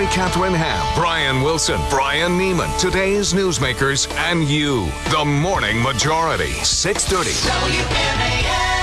Mary Catherine Ham, Brian Wilson, Brian Neiman, today's newsmakers, and you. The Morning Majority, 630. WMAL.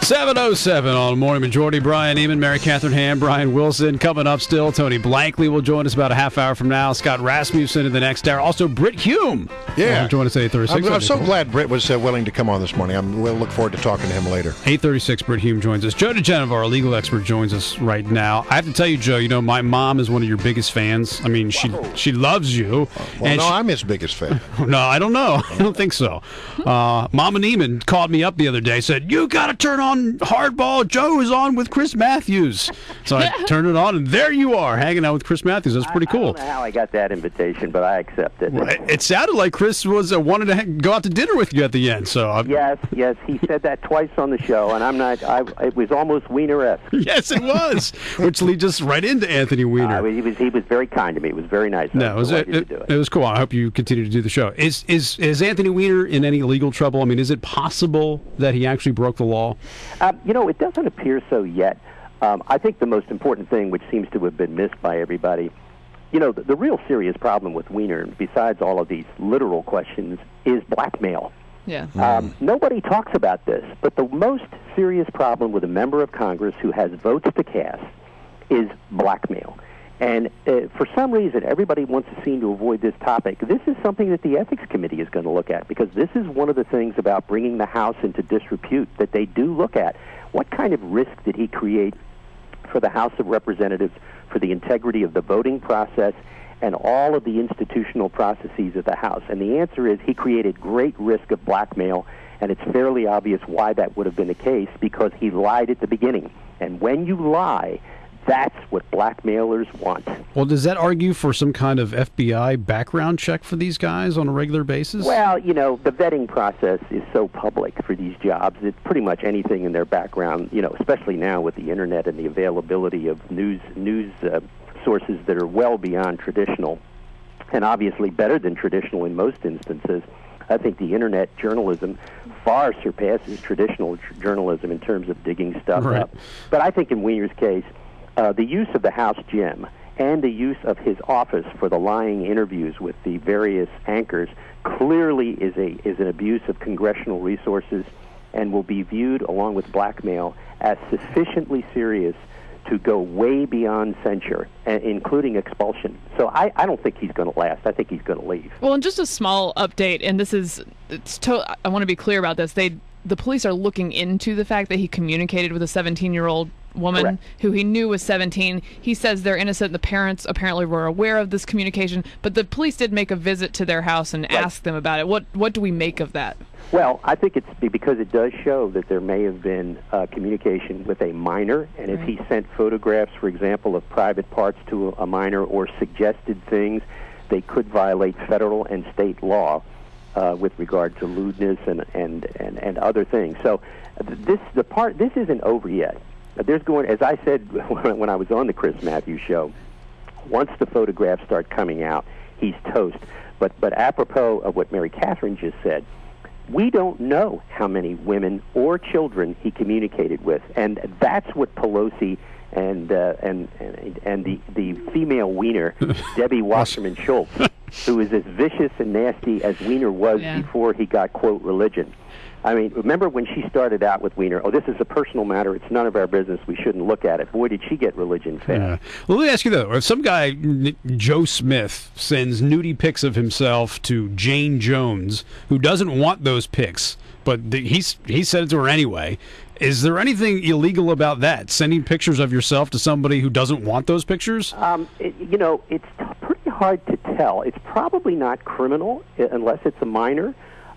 7:07 on Morning Majority. Brian Neiman, Mary Catherine Ham, Brian Wilson. Coming up still, Tony Blankley will join us about a half hour from now. Scott Rasmussen in the next hour. Also, Britt Hume. Yeah. Join us at 8:36. I'm so glad Britt was willing to come on this morning. We'll look forward to talking to him later. 8:36, Britt Hume joins us. Joe DiGenova, our legal expert, joins us right now. I have to tell you, Joe, my mom is one of your biggest fans. I mean, she loves you. Well, I'm his biggest fan. No, I don't know. I don't think so. Mama Neiman called me up the other day, said, you got to turn on Hardball. Joe is on with Chris Matthews. So I turned it on, and there you are, hanging out with Chris Matthews. That's pretty cool. I don't know how I got that invitation, but I accepted. Well, it sounded like Chris was wanted to go out to dinner with you at the end. So yes, he said that twice on the show, and I'm not. It was almost Wiener-esque. Yes, it was, which leads us right into Anthony Weiner. He was very kind to me. It was very nice. No, it was cool. I hope you continue to do the show. Is Anthony Weiner in any legal trouble? I mean, is it possible that he actually broke the law? It doesn't appear so yet. I think the most important thing, which seems to have been missed by everybody, the real serious problem with Weiner, besides all of these literal questions, is blackmail. Yeah. Nobody talks about this, but the most serious problem with a member of Congress who has votes to cast is blackmail. And for some reason, everybody wants to seem to avoid this topic. This is something that the Ethics Committee is going to look at, because this is one of the things about bringing the House into disrepute that they do look at. What kind of risk did he create for the House of Representatives, for the integrity of the voting process, and all of the institutional processes of the House? And the answer is he created great risk of blackmail, and it's fairly obvious why that would have been the case, because he lied at the beginning. And when you lie, that's what blackmailers want. Well, does that argue for some kind of FBI background check for these guys on a regular basis? Well, the vetting process is so public for these jobs. It's pretty much anything in their background, especially now with the Internet and the availability of news sources that are well beyond traditional, and obviously better than traditional in most instances. I think the Internet journalism far surpasses traditional journalism in terms of digging stuff up. But I think in Weiner's case, the use of the House gym and the use of his office for the lying interviews with the various anchors clearly is an abuse of congressional resources, and will be viewed, along with blackmail, as sufficiently serious to go way beyond censure, including expulsion. So I don't think he's going to last. I think he's going to leave. Well, and just a small update, and I want to be clear about this. The police are looking into the fact that he communicated with a 17-year-old woman Correct. who he knew was 17. He says they're innocent. The parents apparently were aware of this communication, but the police did make a visit to their house and ask them about it. What do we make of that? Well, I think it's because it does show that there may have been communication with a minor, and if he sent photographs, for example, of private parts to a minor or suggested things, they could violate federal and state law with regard to lewdness and other things. So this isn't over yet. There's going, as I said when I was on the Chris Matthews show, once the photographs start coming out, he's toast. But apropos of what Mary Catherine just said, we don't know how many women or children he communicated with, and that's what Pelosi and the female Weiner, Debbie Wasserman Schultz, who is as vicious and nasty as Weiner was before he got, quote, religion. I mean, remember when she started out with Weiner, this is a personal matter, it's none of our business, we shouldn't look at it. Boy, did she get religion fast. Yeah. Well, let me ask you, though, if some guy, Joe Smith, sends nudie pics of himself to Jane Jones, who doesn't want those pics, but he sent it to her anyway, is there anything illegal about that, sending pictures of yourself to somebody who doesn't want those pictures? It's pretty hard to tell. It's probably not criminal unless it's a minor.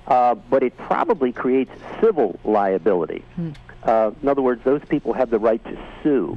But it probably creates civil liability. In other words, those people have the right to sue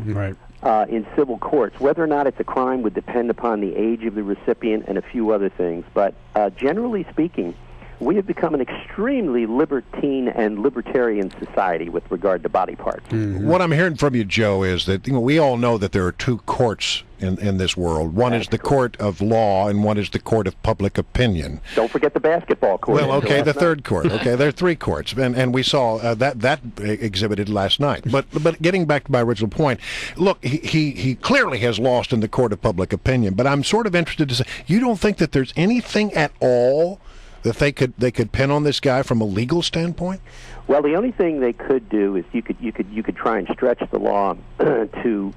in civil courts. Whether or not it's a crime would depend upon the age of the recipient and a few other things. But generally speaking, we have become an extremely libertine and libertarian society with regard to body parts. What I'm hearing from you, Joe, is that we all know that there are two courts in this world. One is the court of law, and one is the court of public opinion. Don't forget the basketball court. Well, okay, the third court. Okay, there are three courts, and we saw that exhibited last night. But getting back to my original point, look, he clearly has lost in the court of public opinion. But I'm sort of interested to say, you don't think that there's anything at all that they could pin on this guy from a legal standpoint? Well, the only thing they could do is you could try and stretch the law to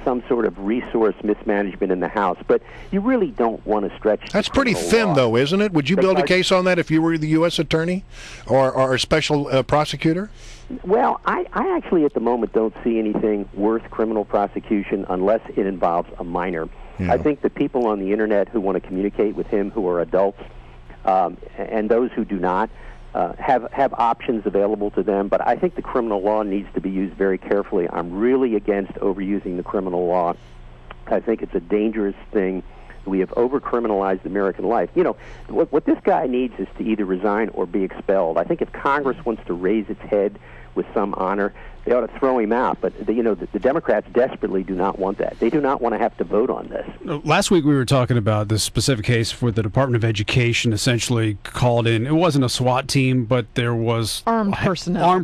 some sort of resource mismanagement in the House, but you really don't want to stretch. That's pretty thin, though, isn't it? Would you build a case on that if you were the U.S. attorney or a special prosecutor? Well, I actually at the moment don't see anything worth criminal prosecution unless it involves a minor. Yeah. I think the people on the Internet who want to communicate with him who are adults and those who do not have options available to them, but I think the criminal law needs to be used very carefully. I'm really against overusing the criminal law. I think it's a dangerous thing. We have over-criminalized American life. You know, what this guy needs is to either resign or be expelled. I think if Congress wants to raise its head with some honor, they ought to throw him out. But, the Democrats desperately do not want that. They do not want to have to vote on this. Last week we were talking about this specific case where the Department of Education essentially called in. It wasn't a SWAT team, but there was armed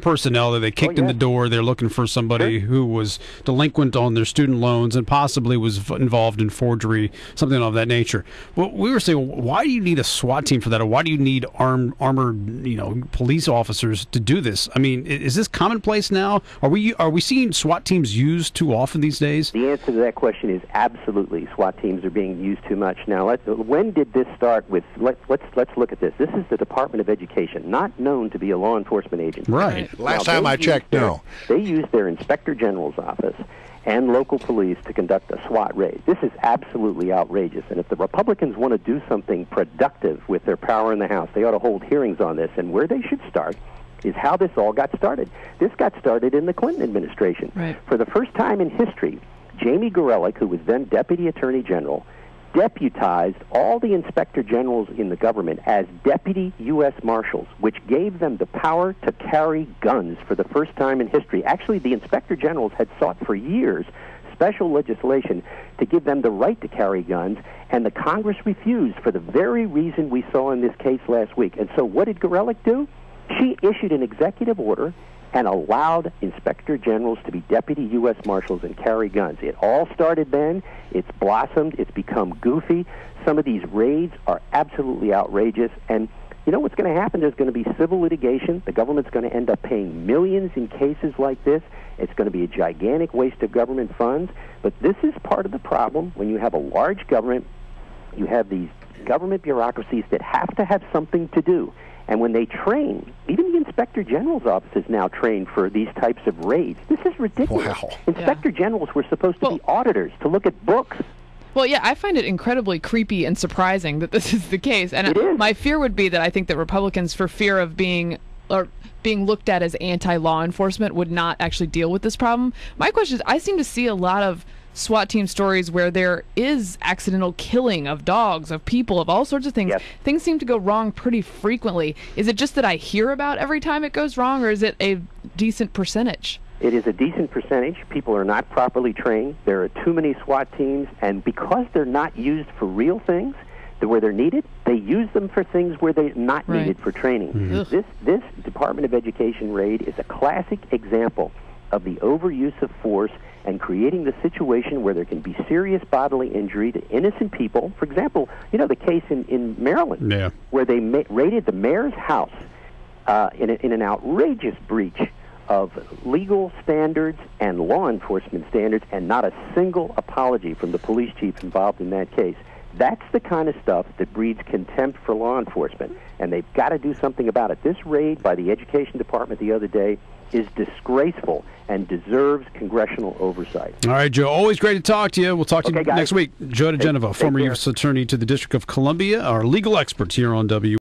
personnel that they kicked in the door. They're looking for somebody who was delinquent on their student loans and possibly was involved in forgery, something of that nature. Well, we were saying, why do you need a SWAT team for that? Or why do you need armored police officers to do this? I mean, is this commonplace now? Are we seeing SWAT teams used too often these days? The answer to that question is absolutely. SWAT teams are being used too much. Now, when did this start with? Let's look at this. This is the Department of Education, not known to be a law enforcement agency. Right. Last time I checked, no. They used their Inspector General's office and local police to conduct a SWAT raid. This is absolutely outrageous. And if the Republicans want to do something productive with their power in the House, they ought to hold hearings on this. And where they should start is how this all got started. This got started in the Clinton administration. Right. For the first time in history, Jamie Gorelick, who was then Deputy Attorney General, deputized all the inspector generals in the government as deputy U.S. Marshals, which gave them the power to carry guns for the first time in history. Actually, the inspector generals had sought for years special legislation to give them the right to carry guns, and the Congress refused for the very reason we saw in this case last week. And so what did Gorelick do? She issued an executive order and allowed inspector generals to be deputy U.S. Marshals and carry guns. It all started then. It's blossomed. It's become goofy. Some of these raids are absolutely outrageous. And you know what's going to happen? There's going to be civil litigation. The government's going to end up paying millions in cases like this. It's going to be a gigantic waste of government funds. But this is part of the problem. When you have a large government, you have these government bureaucracies that have to have something to do. And when they train, even the Inspector General's office is now trained for these types of raids. This is ridiculous. Wow. Inspector Generals were supposed to be auditors, to look at books. Well, yeah, I find it incredibly creepy and surprising that this is the case. And my fear would be that I think that Republicans, for fear of being looked at as anti-law enforcement, would not actually deal with this problem. My question is, I seem to see a lot of SWAT team stories where there is accidental killing of dogs, of people, of all sorts of things. Yes. Things seem to go wrong pretty frequently. Is it just that I hear about every time it goes wrong, or is it a decent percentage? It is a decent percentage. People are not properly trained. There are too many SWAT teams, and because they're not used for real things, where they're needed, they use them for things where they're not needed for training. Mm-hmm. This Department of Education raid is a classic example of the overuse of force and creating the situation where there can be serious bodily injury to innocent people. For example, the case in Maryland, where they raided the mayor's house in an outrageous breach of legal standards and law enforcement standards, and not a single apology from the police chief involved in that case. That's the kind of stuff that breeds contempt for law enforcement, and they've got to do something about it. This raid by the Education Department the other day is disgraceful and deserves congressional oversight. All right, Joe, always great to talk to you. We'll talk to you next week. Joe DiGenova, former U.S. Attorney to the District of Columbia, our legal expert here on W.